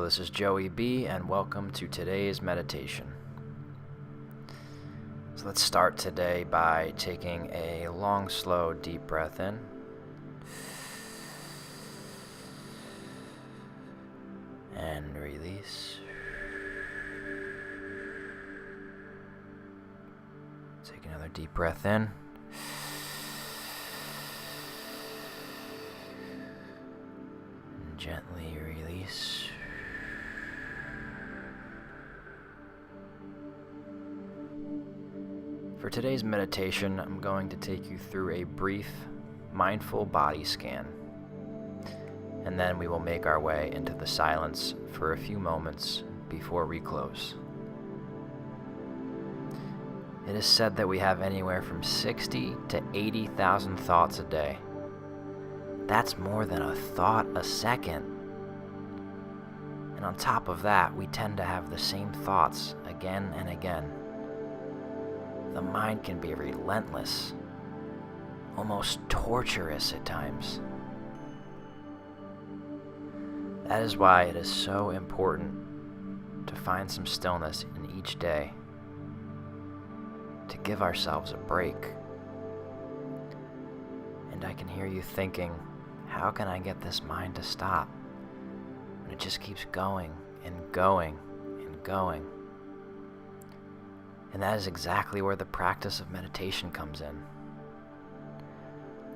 this is Joey B, and welcome to today's meditation. So let's start today by taking a long, slow, deep breath in. And release. Take another deep breath in. And gently release. For today's meditation, I'm going to take you through a brief, mindful body scan. And then we will make our way into the silence for a few moments before we close. It is said that we have anywhere from 60 to 80,000 thoughts a day. That's more than a thought a second. And on top of that, we tend to have the same thoughts again and again. The mind can be relentless, almost torturous at times. That is why it is so important to find some stillness in each day, to give ourselves a break. And I can hear you thinking, how can I get this mind to stop? And it just keeps going and going and going. And that is exactly where the practice of meditation comes in.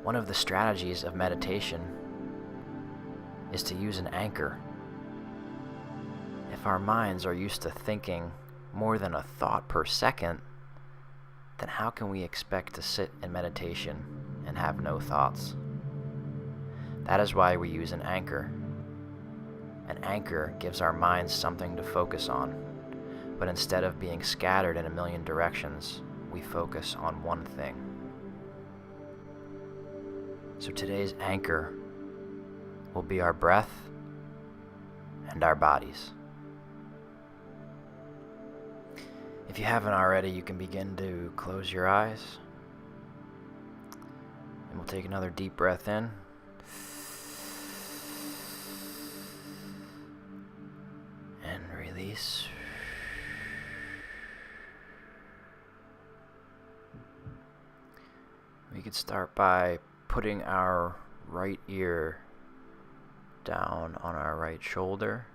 One of the strategies of meditation is to use an anchor. If our minds are used to thinking more than a thought per second, then how can we expect to sit in meditation and have no thoughts? That is why we use an anchor. An anchor gives our minds something to focus on. But instead of being scattered in a million directions, we focus on one thing. So today's anchor will be our breath and our bodies. If you haven't already, you can begin to close your eyes. And we'll take another deep breath in. And release. We could start by putting our right ear down on our right shoulder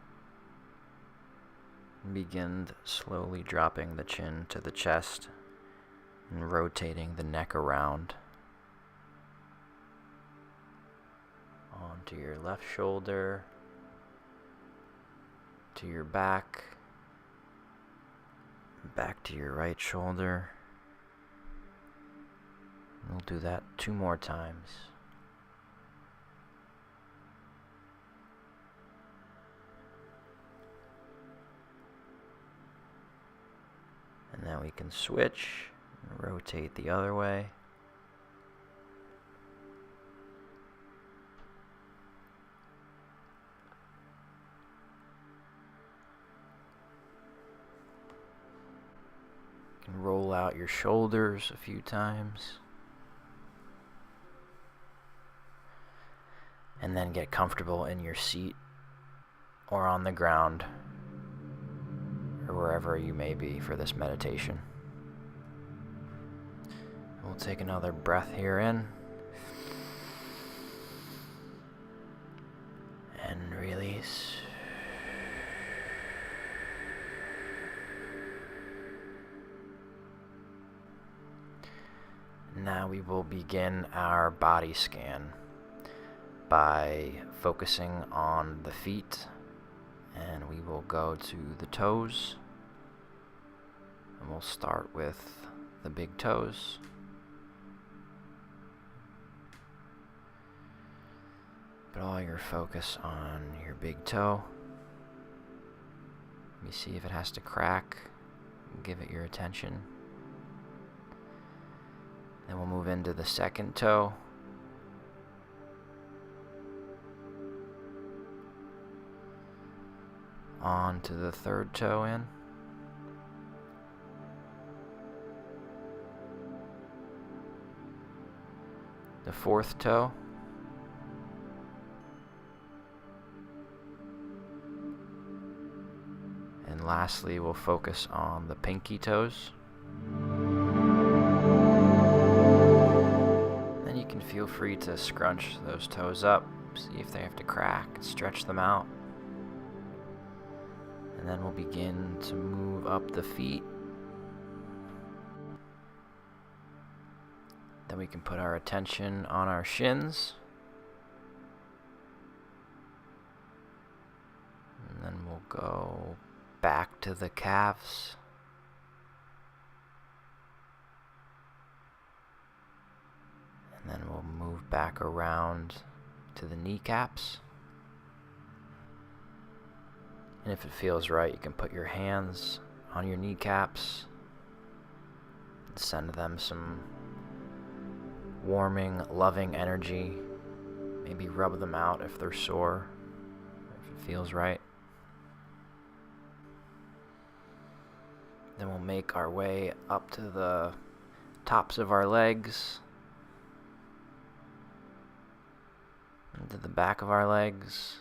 and begin slowly dropping the chin to the chest and rotating the neck around onto your left shoulder, to your back to your right shoulder. We'll do that 2 more times. And then we can switch and rotate the other way. You can roll out your shoulders a few times. And then get comfortable in your seat or on the ground or wherever you may be for this meditation. We'll take another breath here in and release. Now we will begin our body scan by focusing on the feet, and we will go to the toes, and we'll start with the big toes. Put all your focus on your big toe. Let me see if it has to crack. Give it your attention. Then we'll move into the second toe. On to the third toe in. The fourth toe. And lastly, we'll focus on the pinky toes. Then you can feel free to scrunch those toes up, see if they have to crack, stretch them out. And then we'll begin to move up the feet. Then we can put our attention on our shins. And then we'll go back to the calves. And then we'll move back around to the kneecaps. And if it feels right, you can put your hands on your kneecaps and send them some warming, loving energy. Maybe rub them out if they're sore, if it feels right. Then we'll make our way up to the tops of our legs, into the back of our legs,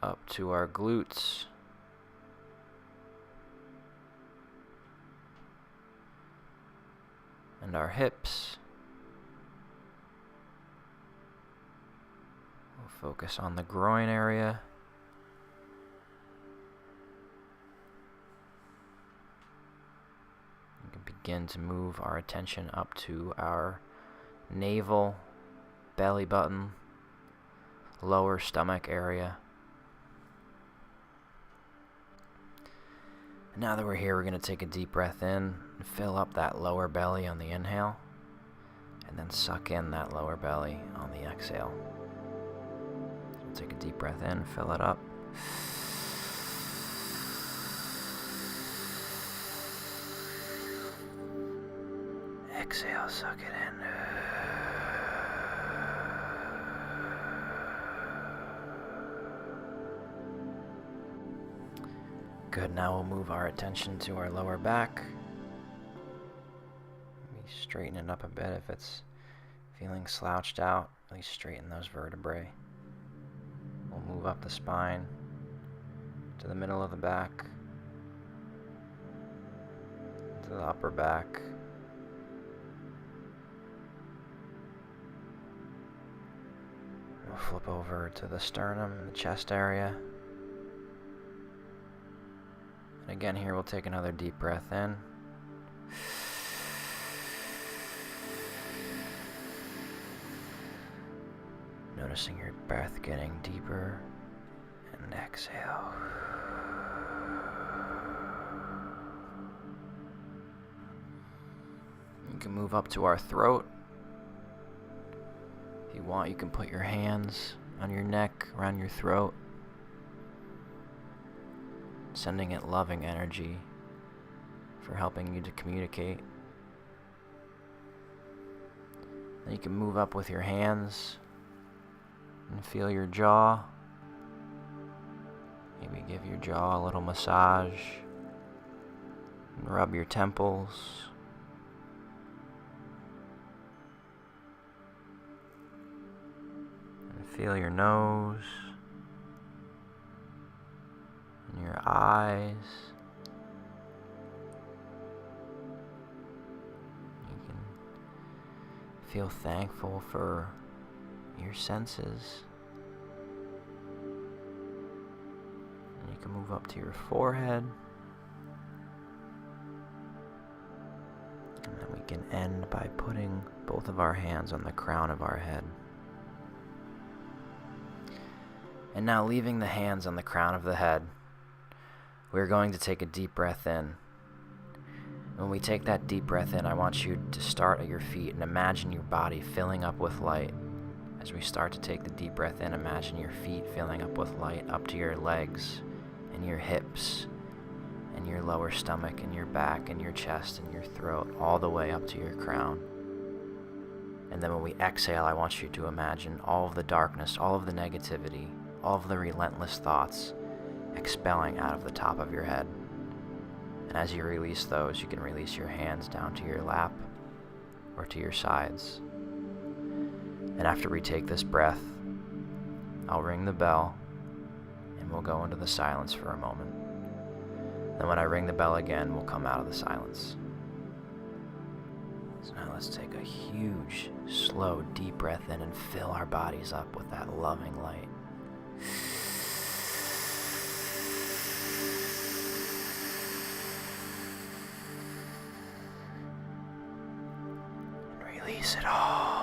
up to our glutes, and our hips. We'll focus on the groin area. We can begin to move our attention up to our navel, belly button, lower stomach area. Now that we're here, we're going to take a deep breath in and fill up that lower belly on the inhale, and then suck in that lower belly on the exhale. So we'll take a deep breath in, fill it up. Exhale, suck it in. Good, now we'll move our attention to our lower back. Maybe straighten it up a bit if it's feeling slouched out. At least straighten those vertebrae. We'll move up the spine to the middle of the back, to the upper back. We'll flip over to the sternum, the chest area. And again, here we'll take another deep breath in. Noticing your breath getting deeper, and exhale. You can move up to our throat. If you want, you can put your hands on your neck, around your throat, sending it loving energy for helping you to communicate. Then you can move up with your hands and feel your jaw. Maybe give your jaw a little massage and rub your temples. And feel your nose. Your eyes. You can feel thankful for your senses. And you can move up to your forehead. And then we can end by putting both of our hands on the crown of our head. And now, leaving the hands on the crown of the head, we're going to take a deep breath in. When we take that deep breath in, I want you to start at your feet and imagine your body filling up with light. As we start to take the deep breath in, imagine your feet filling up with light up to your legs and your hips and your lower stomach and your back and your chest and your throat, all the way up to your crown. And then when we exhale, I want you to imagine all of the darkness, all of the negativity, all of the relentless thoughts expelling out of the top of your head. And as you release those, you can release your hands down to your lap or to your sides. And after we take this breath, I'll ring the bell, and we'll go into the silence for a moment. Then when I ring the bell again, we'll come out of the silence. So now let's take a huge, slow, deep breath in and fill our bodies up with that loving light. And release it all.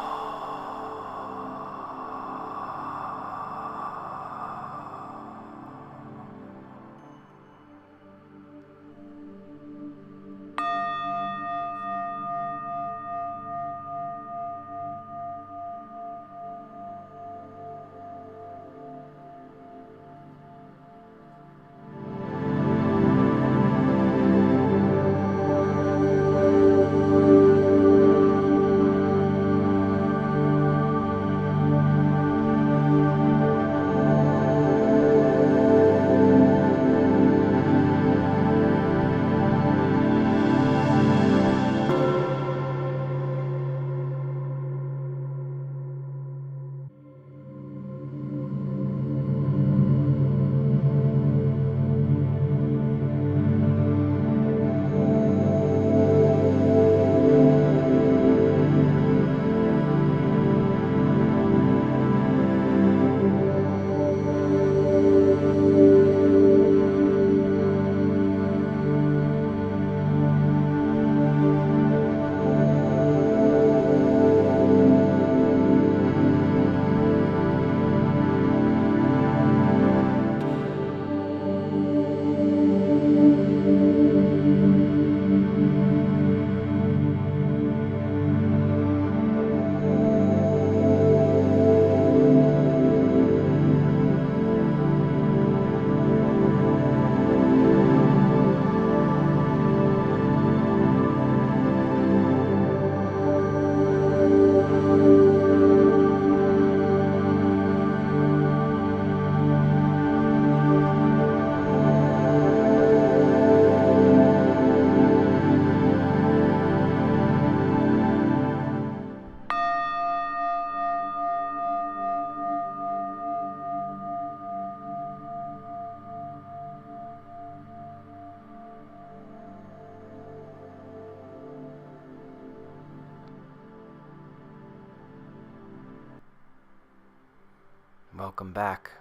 Welcome back.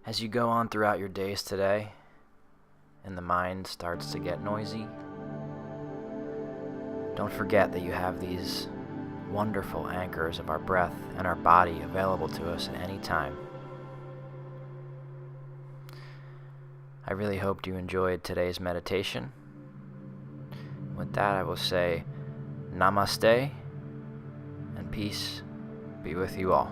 As you go on throughout your days today, and the mind starts to get noisy, don't forget that you have these wonderful anchors of our breath and our body available to us at any time. I really hoped you enjoyed today's meditation. With that, I will say namaste, and peace be with you all.